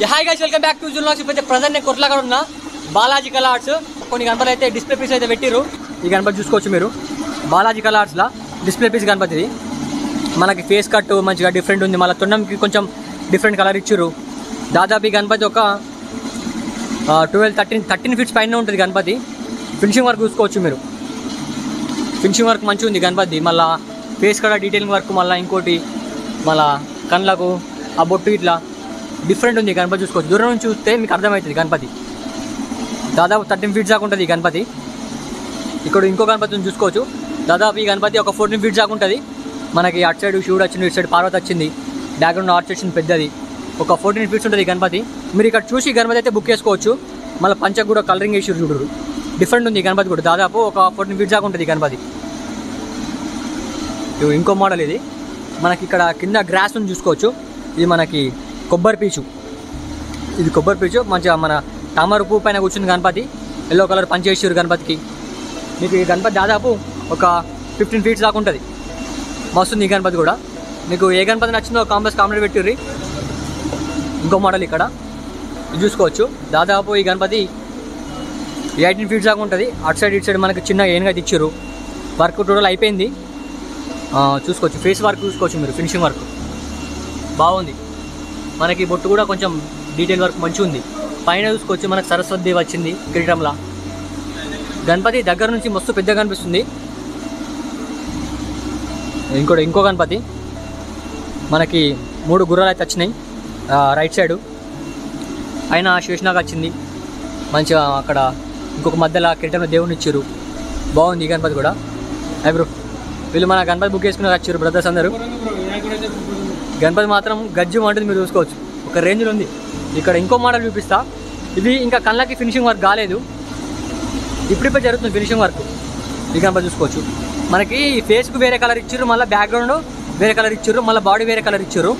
Hi guys, welcome back to జుల్లాక్స్. ఇప్పుడు present నేను కొట్లాగా ఉన్నా బాలాజీ కలర్ ఆర్ట్స్. కొన్ని గణపతులు అయితే డిస్ప్లే పీస్ అయితే పెట్టిరు. ఈ గణపతి చూసుకోవచ్చు మీరు, బాలాజీ కలర్ ఆర్ట్స్లో డిస్ప్లే పీస్ గణపతి. మనకి ఫేస్ కట్ మంచిగా డిఫరెంట్ ఉంది, మళ్ళీ తొండంకి కొంచెం డిఫరెంట్ కలర్ ఇచ్చిర్రు. దాదాపు ఈ గణపతి ఒక 13 ఫీట్స్ పైన ఉంటుంది గణపతి. ఫినిషింగ్ వర్క్ చూసుకోవచ్చు మీరు, ఫినిషింగ్ వర్క్ మంచిగా ఉంది గణపతి. మళ్ళీ ఫేస్ కట్ డీటెయిలింగ్ వర్క్, మళ్ళీ ఇంకోటి మళ్ళీ కళ్ళకు ఆ బొట్టు ఇట్లా డిఫరెంట్ ఉంది గణపతి. చూసుకోవచ్చు, దూరం నుంచి చూస్తే మీకు అర్థమవుతుంది గణపతి. దాదాపు 13 ఫీట్స్ దాకా ఉంటుంది ఈ గణపతి. ఇక్కడ ఇంకో గణపతిని చూసుకోవచ్చు. దాదాపు ఈ గణపతి ఒక 14 ఫీట్స్ దాకా ఉంటుంది. మనకి అటు సైడ్ శివుడు వచ్చింది, ఇటు సైడ్ పార్వతి వచ్చింది, బ్యాక్గ్రౌండ్ ఆర్చ్ వచ్చింది పెద్దది. ఒక 14 ఫీట్స్ ఉంటుంది ఈ గణపతి. మీరు ఇక్కడ చూసి గణపతి అయితే బుక్ చేసుకోవచ్చు. మళ్ళీ పంచకు కూడా కలరింగ్ వేసి చూడరు, డిఫరెంట్ ఉంది ఈ గణపతి కూడా. దాదాపు ఒక 14 ఫీట్స్ దాకా ఉంటుంది ఈ గణపతి. ఇంకో మోడల్ ఇది. మనకి ఇక్కడ కింద గ్రాస్ ఉంది చూసుకోవచ్చు. ఇది మనకి కొబ్బరి పీచు, ఇది కొబ్బరి పీచు. మంచిగా మన తామర పువ్వు పైన కూర్చుంది గణపతి. ఎల్లో కలర్ పంచేసారు గణపతికి. మీకు ఈ గణపతి దాదాపు ఒక 15 ఫీట్స్ దాకా ఉంటుంది. మస్తుంది ఈ గణపతి కూడా. మీకు ఏ గణపతి నచ్చిందో కామెంట్ పెట్టిర్రి. ఇంకో మోడల్ ఇక్కడ ఇది చూసుకోవచ్చు. దాదాపు ఈ గణపతి 18 ఫీట్స్ దాకా ఉంటుంది. అటు సైడ్ ఇటు సైడ్ మనకి చిన్న ఏనుగా ఇచ్చారు. వర్క్ టోటల్ అయిపోయింది. చూసుకోవచ్చు, ఫేస్ వర్క్ చూసుకోవచ్చు మీరు, ఫినిషింగ్ వర్క్ బాగుంది. మనకి బొట్టు కూడా కొంచెం డీటెయిల్ వర్క్ మంచిగా ఉంది. పైన చూసుకోవచ్చు మనకు సరస్వతి దేవి వచ్చింది కిరీటంలా. గణపతి దగ్గర నుంచి మస్తు పెద్దగా కనిపిస్తుంది. ఇంకో గణపతి మనకి 3 గుర్రాలు అయితే వచ్చినాయి రైట్ సైడు. పైన శేషనాగ్ వచ్చింది మంచిగా. అక్కడ ఇంకొక మధ్యలో కిరీటంలో దేవుని ఇచ్చారు. బాగుంది ఈ గణపతి కూడా. అయ్యి బ్రో, వీళ్ళు మన గణపతి బుక్ చేసుకుని వచ్చారు బ్రదర్స్ అందరూ. గణపతి మాత్రం గజ్జు అంటుంది, మీరు చూసుకోవచ్చు, ఒక రేంజ్లో ఉంది. ఇక్కడ ఇంకో మోడల్ చూపిస్తా. ఇది ఇంకా కళ్ళకి ఫినిషింగ్ వర్క్ కాలేదు, ఇప్పుడిప్పుడు జరుగుతుంది ఫినిషింగ్ వర్క్. ఈ గణపతి చూసుకోవచ్చు. మనకి ఫేస్కు వేరే కలర్ ఇచ్చారు, మళ్ళీ బ్యాక్గ్రౌండ్ వేరే కలర్ ఇచ్చారు, మళ్ళీ బాడీ వేరే కలర్ ఇచ్చారు.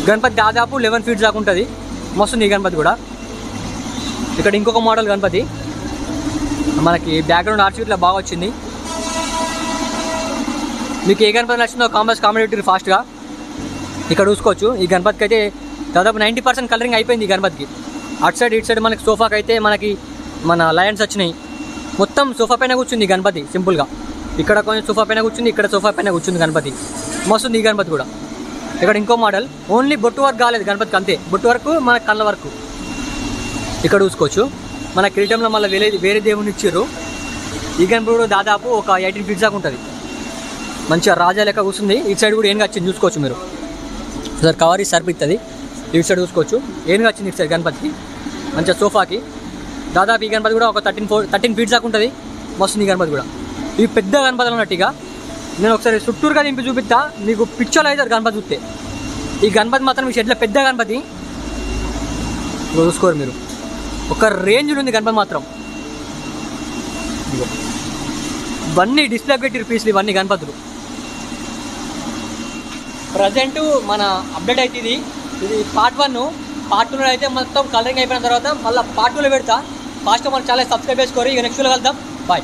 గణపతి దాదాపు 11 ఫీట్స్ దాకా ఉంటుంది. మస్తుంది ఈ గణపతి కూడా. ఇక్కడ ఇంకొక మోడల్ గణపతి. మనకి బ్యాక్గ్రౌండ్ ఆర్చ్ ఇట్లా బాగా వచ్చింది. మీకు ఏ గణపతి నచ్చిందో కామెంట్ పెట్టిరు ఫాస్ట్గా. ఇక్కడ చూసుకోవచ్చు, ఈ గణపతికి అయితే దాదాపు 90% కలరింగ్ అయిపోయింది ఈ గణపతికి. అటు సైడ్ ఇటు సైడ్ మనకి సోఫాకి అయితే మనకి మన లయన్స్ వచ్చినాయి. మొత్తం సోఫా పైన కూర్చుంది గణపతి సింపుల్గా. ఇక్కడ కొంచెం సోఫా పైన కూర్చుంది, ఇక్కడ సోఫా పైన కూర్చుంది గణపతి. మస్తుంది ఈ గణపతి కూడా. ఇక్కడ ఇంకో మోడల్, ఓన్లీ బొట్టు వర్క్ కాలేదు గణపతికి, అంతే బొట్టు వరకు మన కళ్ళ వరకు. ఇక్కడ చూసుకోవచ్చు మన కిరీటంలో మళ్ళీ వేరే దేవుని ఇచ్చారు. ఈ గణపతి కూడా దాదాపు ఒక 18 ఫీట్స్ దాకా ఉంటుంది. మంచిగా రాజా లెక్క కూర్చుంది. ఇటు సైడ్ కూడా ఏనుగా వచ్చింది చూసుకోవచ్చు మీరు. సార్ కవర్ సరిపిస్తుంది. ఇటు సైడ్ చూసుకోవచ్చు ఏనుగా వచ్చింది ఇటు సైడ్ గణపతికి, మంచిగా సోఫాకి. దాదాపు ఈ గణపతి కూడా ఒక 13 ఫీట్స్ దాకా ఉంటుంది. మస్తుంది ఈ గణపతి కూడా. ఇవి పెద్ద గణపతులు ఉన్నట్టుగా. నేను ఒకసారి చుట్టూరుగా దింపి చూపిస్తా, మీకు పిక్చర్లు అవుతారు గణపతి చూస్తే. ఈ గణపతి మాత్రం ఈ షెడ్లో పెద్ద గణపతి చూసుకోరు మీరు, ఒక రేంజ్లో ఉంది గణపతి మాత్రం. ఇవన్నీ డిస్ప్లే పెట్టిరు పీసులు, ఇవన్నీ గణపతులు. ప్రజెంట్ మన అప్డేట్ అయితే ఇది పార్ట్ 1. పార్ట్ 2లో అయితే మొత్తం కలరింగ్ అయిపోయిన తర్వాత మళ్ళీ పార్ట్ 2లో పెడతా. ఫాస్ట్గా మనం చాలా సబ్స్క్రైబ్ చేసుకోరు. ఇక నెక్స్ట్లో కలుద్దాం. బాయ్.